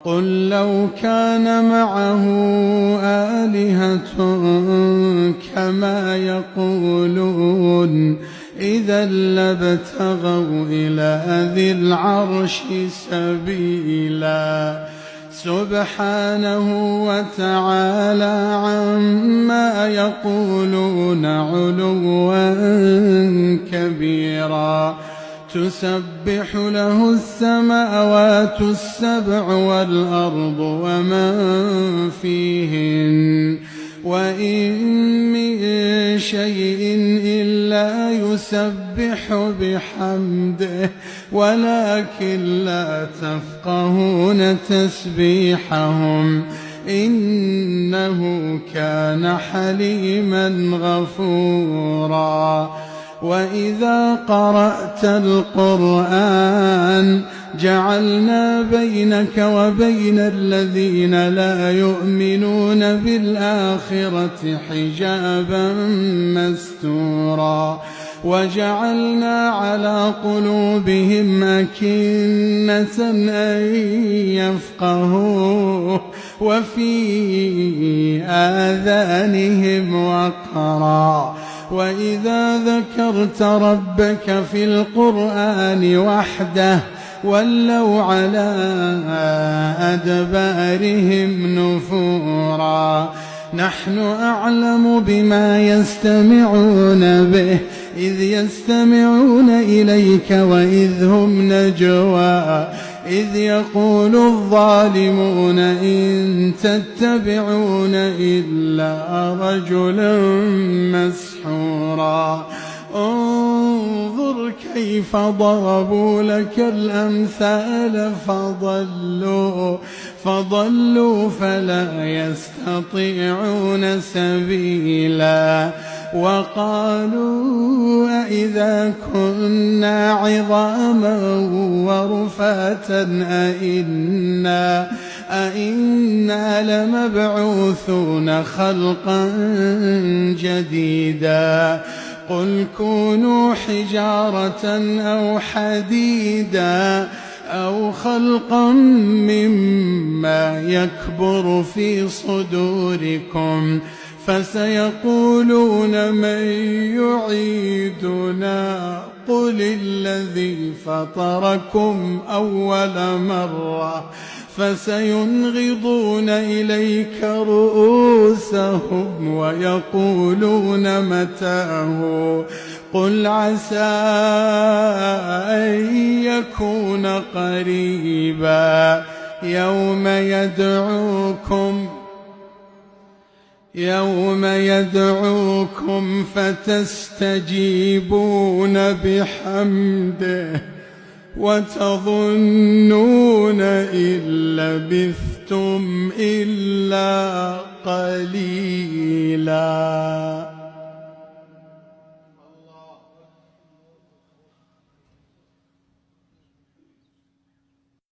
قل لو كان معه آلهة كما يقولون إذا لابتغوا إلى ذي العرش سبيلا سبحانه وتعالى عما يقولون علوا كبيرا تسبح له السماوات السبع والأرض ومن فيهن وإن من شيء إلا يسبح بحمده ولكن لا تفقهون تسبيحهم إنه كان حليما غفورا وإذا قرأت القرآن جعلنا بينك وبين الذين لا يؤمنون بالآخرة حجابا مستورا وجعلنا على قلوبهم أكنة أن يفقهوه وفي آذانهم وقرا وإذا ذكرت ربك في القرآن وحده ولوا على أدبارهم نفورا نحن أعلم بما يستمعون به إذ يستمعون إليك وإذ هم نجوى إذ يقول الظالمون إن تتبعون إلا رجلا مسحورا انظر كيف ضربوا لك الأمثال فضلوا فلا يستطيعون سبيلا وقالوا أئذا كنا عظاما ورفاتا أئنا لمبعوثون خلقا جديدا قل كونوا حجارة أو حديدا أو خلقا مما يكبر في صدوركم فسيقولون من يعيدنا قل الذي فطركم أول مرة فسينغضون إليك رؤوسهم ويقولون متاه قل عسى أن يكون قريبا يوم يدعوكم فتستجيبون بحمده وتظنون إن لبثتم إلا